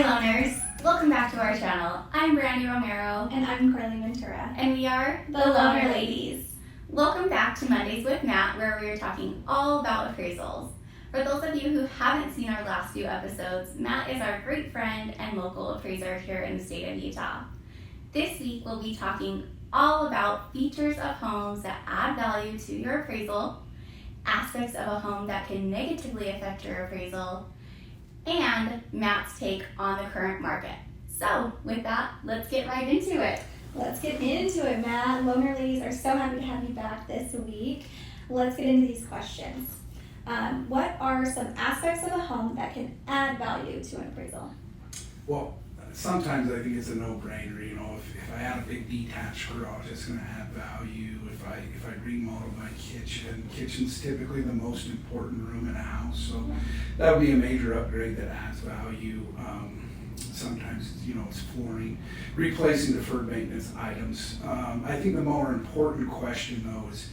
Hi Loaners! Welcome back to our channel. I'm Brandy Romero. And I'm Carly Ventura. And we are the Loaner.Ladies. Welcome back to Mondays with Matt, where we are talking all about appraisals. For those of you who haven't seen our last few episodes, Matt is our great friend and local appraiser here in the state of Utah. This week we'll be talking all about features of homes that add value to your appraisal, aspects of a home that can negatively affect your appraisal, and Matt's take on the current market. So with that, let's get right into it. Let's get into it, Matt. Loaner.Ladies are so happy to have you back this week. Let's get into these questions. What are some aspects of a home that can add value to an appraisal? Well, sometimes I think it's a no-brainer. You know, if I add a big detached garage, it's going to add value. If I remodel my kitchen's typically the most important room in a house, so that would be a major upgrade that adds value. Sometimes, you know, it's flooring, replacing deferred maintenance items. I think the more important question though is,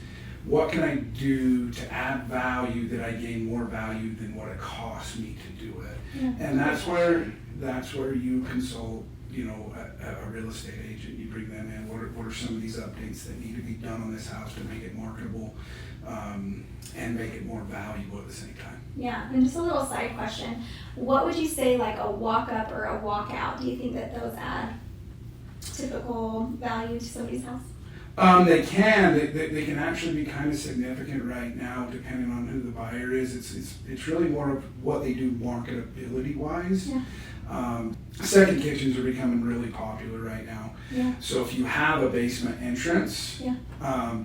what can I do to add value that I gain more value than what it costs me to do it? Yeah. And that's where you consult, you know, a real estate agent. You bring them in. What are some of these updates that need to be done on this house to make it marketable and make it more valuable at the same time? Yeah, and just a little side question. What would you say like a walk-up or a walkout? Do you think that those add typical value to somebody's house? They can. They can actually be kind of significant right now, depending on who the buyer is. It's really more of what they do marketability wise. Yeah. Second kitchens are becoming really popular right now. Yeah. So if you have a basement entrance, Yeah.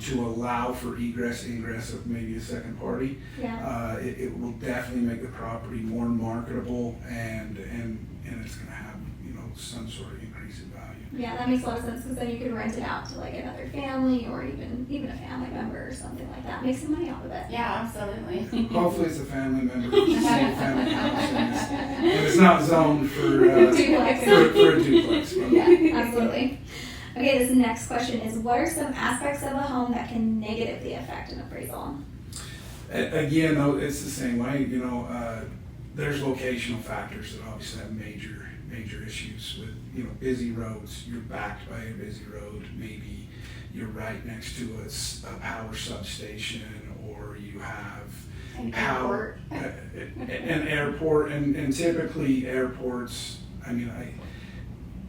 to allow for egress, ingress of maybe a second party, Yeah. it will definitely make the property more marketable, and it's going to have, you know, some sort of increase in value. Yeah, that makes a lot of sense because then you could rent it out to like another family or even a family member or something like that. Make some money off of it. Yeah, absolutely. Hopefully it's a family member, same family house, and it's not zoned for a duplex. But Yeah, absolutely. Okay, this next question is, what are some aspects of a home that can negatively affect an appraisal? Again, though, it's the same way. You know, there's locational factors that obviously have major issues with, you know, busy roads. You're backed by a busy road. Maybe you're right next to a power substation, or you have An power, an airport, and typically airports. I mean,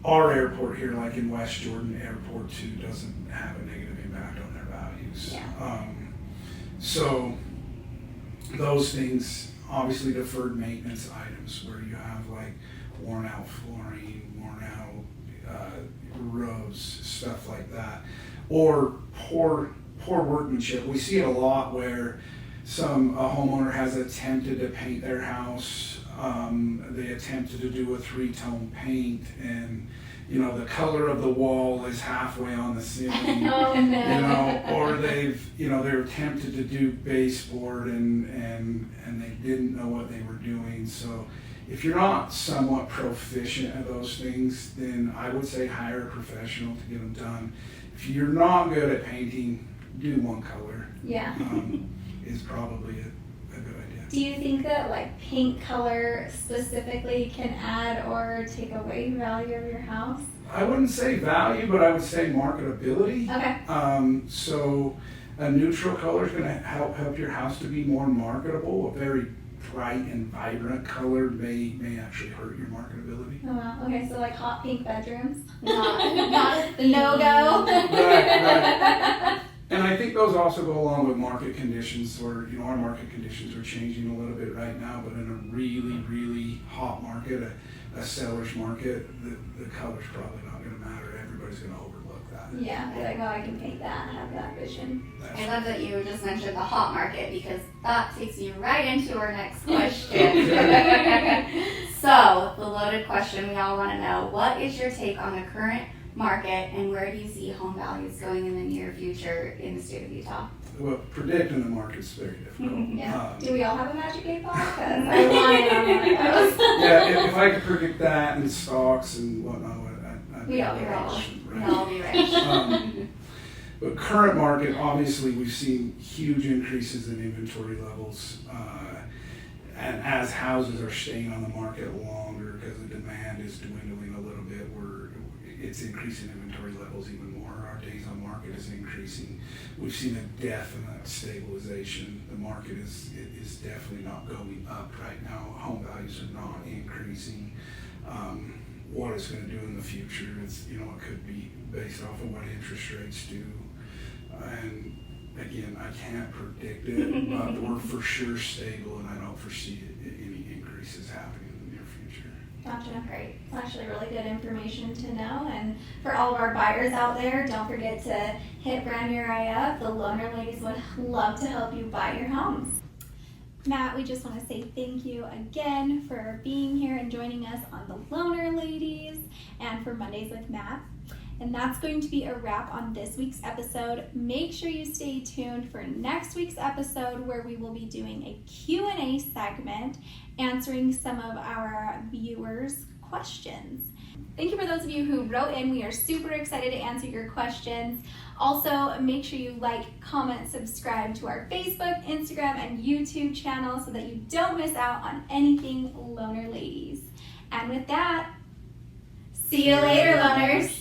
our airport here, like in West Jordan Airport 2, doesn't have a negative impact on their values. Yeah. So those things, obviously deferred maintenance items where you have like worn out flooring, worn out roads, stuff like that, or poor workmanship. We see it a lot where a homeowner has attempted to paint their house. They attempted to do a 3-tone paint, and you know the color of the wall is halfway on the ceiling. Oh, no. You know, or they're attempted to do baseboard and they didn't know what they were doing. So if you're not somewhat proficient at those things, then I would say hire a professional to get them done. If you're not good at painting, do one color. Yeah. Is probably a good idea. Do you think that like paint color specifically can add or take away value of your house? I wouldn't say value, but I would say marketability. Okay. So a neutral color is going to help your house to be more marketable. A very bright and vibrant color may actually hurt your marketability. Oh wow. Okay, so like hot pink bedrooms. Not The no-go. Right. And I think those also go along with market conditions, where, you know, our market conditions are changing a little bit right now, but in a really, really hot market, a seller's market, the color's probably not going to matter. Everybody's going to overlook that. Yeah, be like, oh, I can paint that, have that vision. I love that you just mentioned the hot market, because that takes you right into our next question. So, the loaded question we all want to know, what is your take on the current market, and where do you see home values going in the near future in the state of Utah? Well, predicting the market's very difficult. Yeah. Do we all have a magic 8 ball? Because I want it on one of those. Yeah, if I could predict that and stocks and whatnot, I'd We'd all be rich. We'd all be rich. But current market, obviously, we've seen huge increases in inventory levels, and as houses are staying on the market longer, because the demand is dwindling a little bit. It's increasing inventory levels even more. Our days on market is increasing. We've seen a definite stabilization. The market is definitely not going up right now. Home values are not increasing. What it's going to do in the future is, it could be based off of what interest rates do. And again, I can't predict it, but we're for sure stable, and I don't foresee any increases happening in the near future. Gotcha, great. It's actually really good information to know. And for all of our buyers out there, don't forget to hit Brand Your Eye Up. The Loaner Ladies would love to help you buy your homes. Matt, we just want to say thank you again for being here and joining us on the Loaner Ladies and for Mondays with Matt. And that's going to be a wrap on this week's episode. Make sure you stay tuned for next week's episode where we will be doing a Q&A segment answering some of our viewers' questions. Thank you for those of you who wrote in. We are super excited to answer your questions. Also, make sure you like, comment, subscribe to our Facebook, Instagram, and YouTube channel so that you don't miss out on anything Loaner Ladies. And with that, see you later, Loaners.